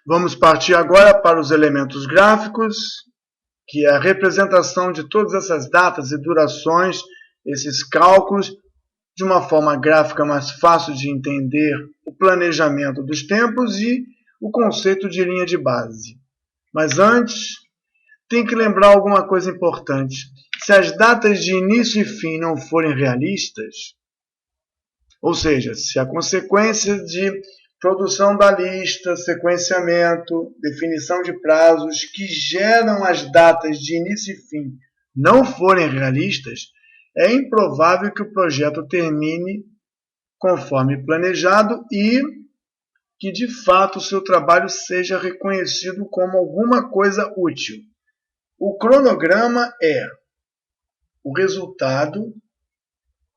Vamos partir agora para os elementos gráficos, que é a representação de todas essas datas e durações, esses cálculos, de uma forma gráfica mais fácil de entender o planejamento dos tempos e o conceito de linha de base. Mas antes, tem que lembrar alguma coisa importante. Se as datas de início e fim não forem realistas, ou seja, se a consequência de produção da lista, sequenciamento, definição de prazos que geram as datas de início e fim não forem realistas, é improvável que o projeto termine conforme planejado e que, de fato, o seu trabalho seja reconhecido como alguma coisa útil. O cronograma é o resultado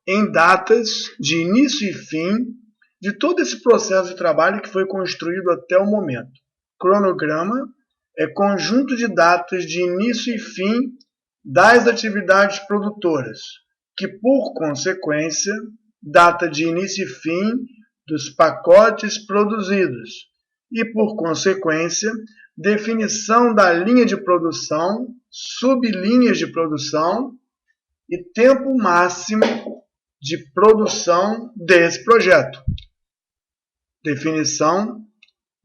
em datas de início e fim de todo esse processo de trabalho que foi construído até o momento. Cronograma é conjunto de datas de início e fim das atividades produtoras, que, por consequência, data de início e fim dos pacotes produzidos e, por consequência, definição da linha de produção, sublinhas de produção e tempo máximo de produção desse projeto. Definição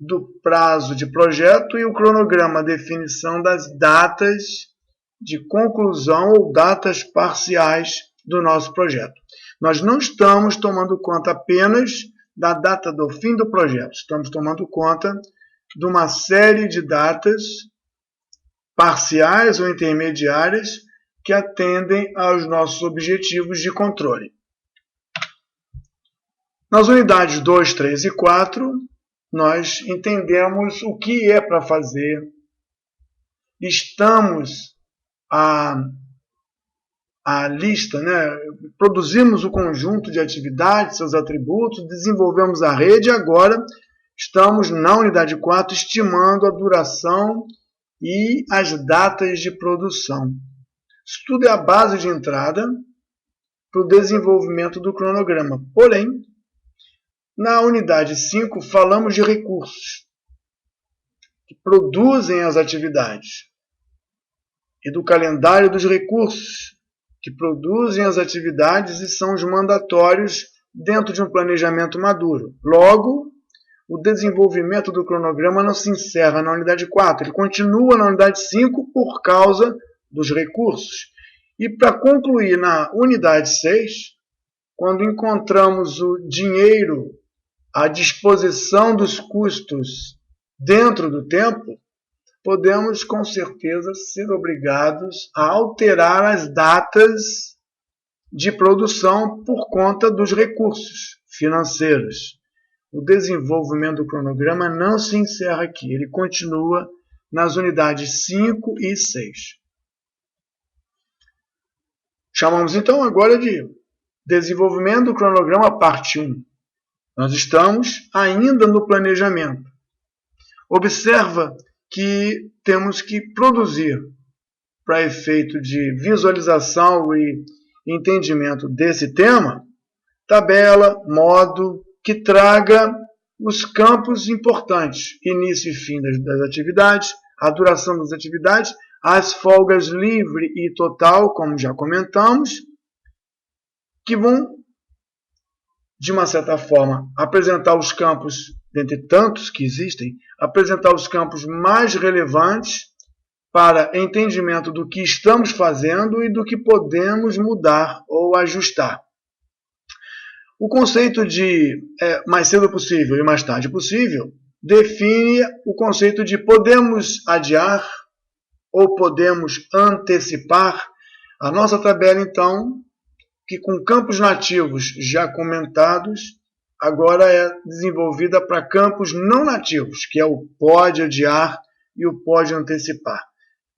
do prazo de projeto e o cronograma, definição das datas de conclusão ou datas parciais do nosso projeto. Nós não estamos tomando conta apenas da data do fim do projeto, estamos tomando conta de uma série de datas parciais ou intermediárias que atendem aos nossos objetivos de controle. Nas unidades 2, 3 e 4, nós entendemos o que é para fazer, estamos a lista, produzimos o conjunto de atividades, seus atributos, desenvolvemos a rede e agora estamos na unidade 4 estimando a duração e as datas de produção. Isso tudo é a base de entrada para o desenvolvimento do cronograma. Porém, na unidade 5 falamos de recursos que produzem as atividades e do calendário dos recursos que produzem as atividades e são os mandatórios dentro de um planejamento maduro. Logo, o desenvolvimento do cronograma não se encerra na unidade 4, ele continua na unidade 5 por causa dos recursos. E para concluir na unidade 6, quando encontramos o dinheiro à disposição dos custos dentro do tempo, podemos com certeza ser obrigados a alterar as datas de produção por conta dos recursos financeiros. O desenvolvimento do cronograma não se encerra aqui, ele continua nas unidades 5 e 6. Chamamos então agora de desenvolvimento do cronograma parte 1. Nós estamos ainda no planejamento. Observa que temos que produzir, para efeito de visualização e entendimento desse tema, tabela, modo, que traga os campos importantes, início e fim das atividades, a duração das atividades, as folgas livre e total, como já comentamos, que vão, de uma certa forma, apresentar os campos, dentre tantos que existem, apresentar os campos mais relevantes para entendimento do que estamos fazendo e do que podemos mudar ou ajustar. O conceito de mais cedo possível e mais tarde possível define o conceito de podemos adiar ou podemos antecipar. A nossa tabela, então, que com campos nativos já comentados, agora é desenvolvida para campos não nativos, que é o pode adiar e o pode antecipar.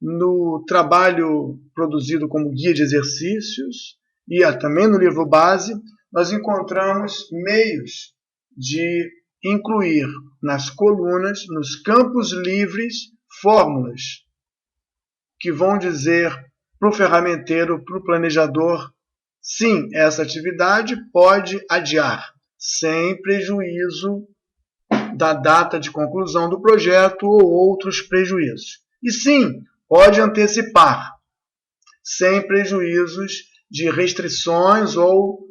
No trabalho produzido como guia de exercícios e também no livro base, nós encontramos meios de incluir nas colunas, nos campos livres, fórmulas que vão dizer para o ferramenteiro, para o planejador, sim, essa atividade pode adiar, sem prejuízo da data de conclusão do projeto ou outros prejuízos. E sim, pode antecipar, sem prejuízos de restrições ou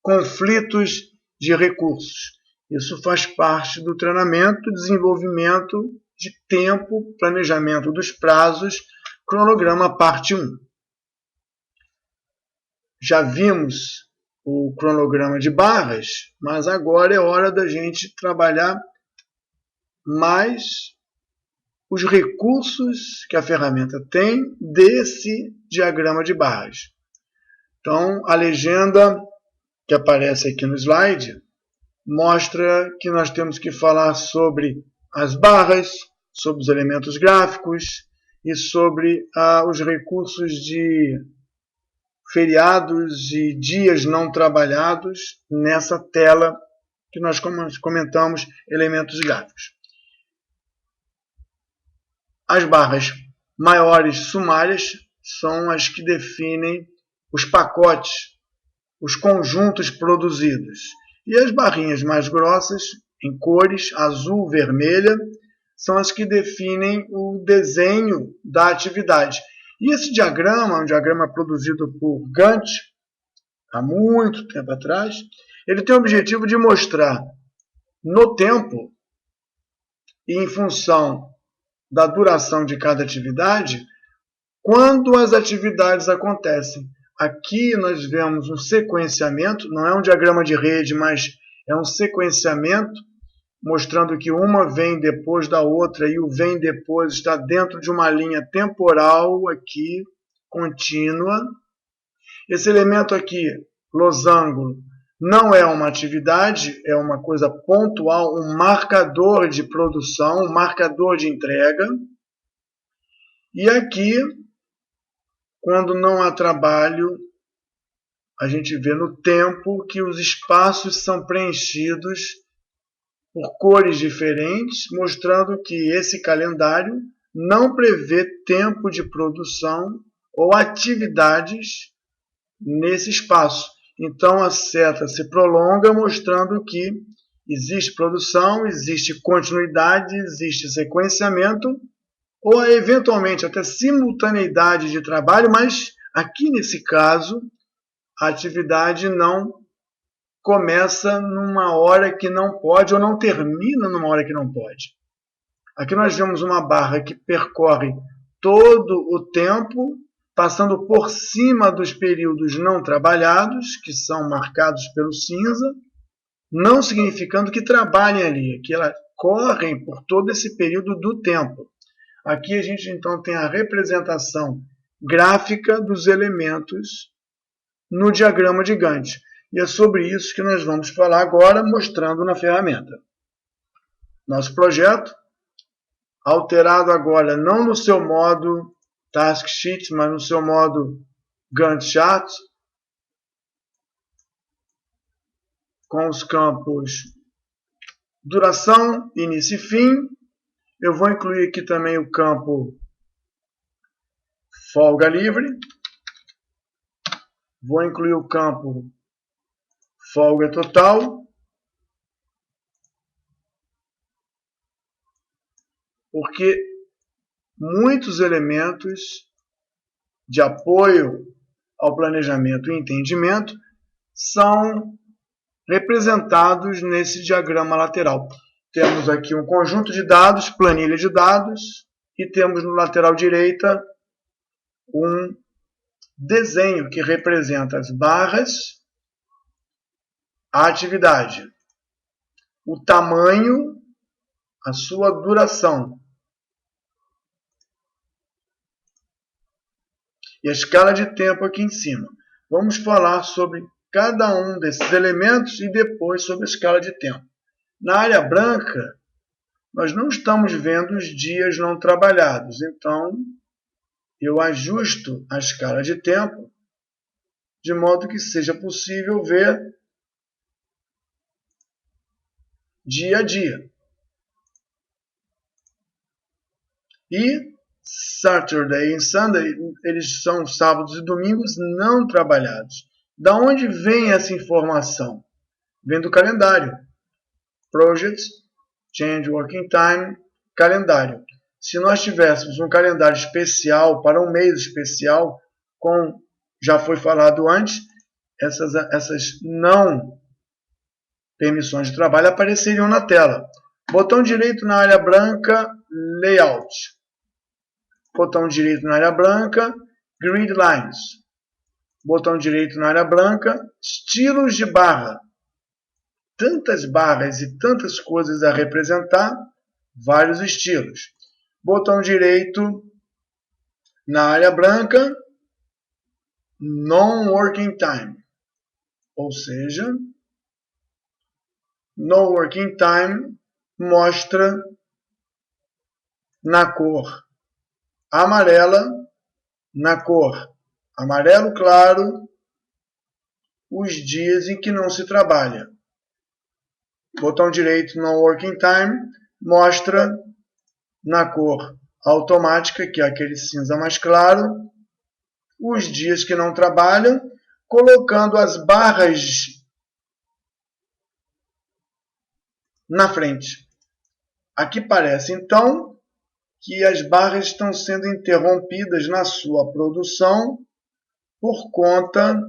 conflitos de recursos. Isso faz parte do treinamento, desenvolvimento de tempo, planejamento dos prazos, cronograma parte 1. Já vimos o cronograma de barras, mas agora é hora da gente trabalhar mais os recursos que a ferramenta tem desse diagrama de barras. Então, a legenda que aparece aqui no slide mostra que nós temos que falar sobre as barras, sobre os elementos gráficos e sobre os recursos de feriados e dias não trabalhados nessa tela que nós comentamos, elementos gráficos. As barras maiores sumárias são as que definem os pacotes, os conjuntos produzidos. E as barrinhas mais grossas, em cores azul, vermelha, são as que definem o desenho da atividade. E esse diagrama, um diagrama produzido por Gantt, há muito tempo atrás, ele tem o objetivo de mostrar no tempo e em função da duração de cada atividade, quando as atividades acontecem. Aqui nós vemos um sequenciamento, não é um diagrama de rede, mas é um sequenciamento, mostrando que uma vem depois da outra e o vem depois está dentro de uma linha temporal aqui, contínua. Esse elemento aqui, losango, não é uma atividade, é uma coisa pontual, um marcador de produção, um marcador de entrega. E aqui, quando não há trabalho, a gente vê no tempo que os espaços são preenchidos por cores diferentes, mostrando que esse calendário não prevê tempo de produção ou atividades nesse espaço. Então a seta se prolonga, mostrando que existe produção, existe continuidade, existe sequenciamento, ou eventualmente até simultaneidade de trabalho, mas aqui nesse caso a atividade não começa numa hora que não pode ou não termina numa hora que não pode. Aqui nós vemos uma barra que percorre todo o tempo, passando por cima dos períodos não trabalhados, que são marcados pelo cinza, não significando que trabalhem ali, que elas correm por todo esse período do tempo. Aqui a gente então tem a representação gráfica dos elementos no diagrama de Gantt. E é sobre isso que nós vamos falar agora, mostrando na ferramenta. Nosso projeto, alterado agora não no seu modo Task Sheet, mas no seu modo Gantt Chart, com os campos duração, início e fim. Eu vou incluir aqui também o campo folga livre. Vou incluir o campo folga total. Porque muitos elementos de apoio ao planejamento e entendimento são representados nesse diagrama lateral. Temos aqui um conjunto de dados, planilha de dados, e temos no lateral direita um desenho que representa as barras, a atividade, o tamanho, a sua duração e a escala de tempo aqui em cima. Vamos falar sobre cada um desses elementos e depois sobre a escala de tempo. Na área branca, nós não estamos vendo os dias não trabalhados, então eu ajusto a escala de tempo de modo que seja possível ver dia a dia. E Saturday e Sunday, eles são sábados e domingos não trabalhados. Da onde vem essa informação? Vem do calendário. Projects, Change Working Time, calendário. Se nós tivéssemos um calendário especial para um mês especial, como já foi falado antes, essas não permissões de trabalho apareceriam na tela. Botão direito na área branca, Layout. Botão direito na área branca, Grid Lines. Botão direito na área branca, estilos de barra. Tantas barras e tantas coisas a representar, vários estilos. Botão direito na área branca, Non-Working Time. Ou seja, No Working Time mostra na cor amarela, na cor amarelo claro, os dias em que não se trabalha. Botão direito No Working Time mostra na cor automática, que é aquele cinza mais claro, os dias que não trabalham, colocando as barras na frente. Aqui parece, então, que as barras estão sendo interrompidas na sua produção por conta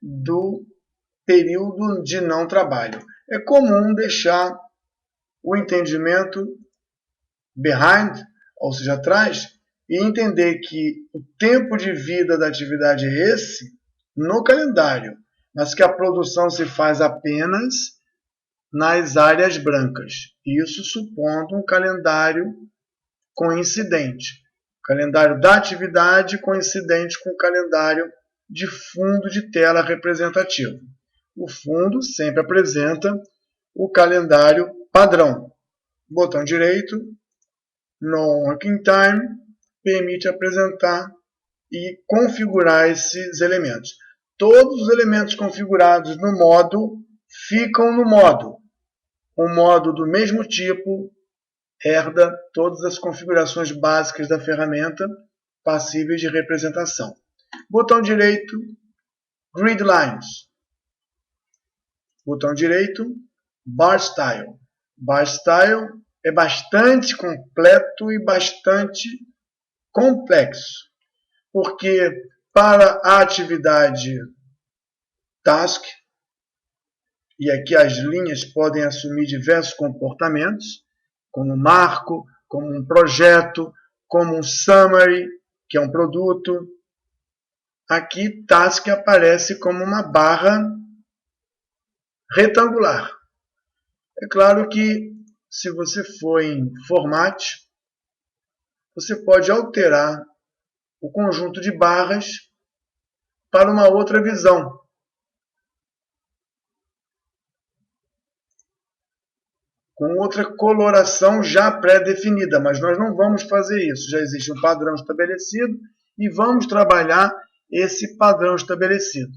do período de não trabalho. É comum deixar o entendimento behind, ou seja, atrás, e entender que o tempo de vida da atividade é esse no calendário, mas que a produção se faz apenas nas áreas brancas. Isso supondo um calendário coincidente. O calendário da atividade coincidente com o calendário de fundo de tela representativo. O fundo sempre apresenta o calendário padrão. Botão direito, Non-Working Time, permite apresentar e configurar esses elementos. Todos os elementos configurados no modo ficam no modo. Um modo do mesmo tipo herda todas as configurações básicas da ferramenta passíveis de representação. Botão direito, Grid Lines. Botão direito, Bar Style. Bar Style é bastante completo e bastante complexo, porque para a atividade Task, e aqui as linhas podem assumir diversos comportamentos, como um marco, como um projeto, como um summary, que é um produto. Aqui, task aparece como uma barra retangular. É claro que, se você for em Format, você pode alterar o conjunto de barras para uma outra visão. Com outra coloração já pré-definida, mas nós não vamos fazer isso. Já existe um padrão estabelecido e vamos trabalhar esse padrão estabelecido.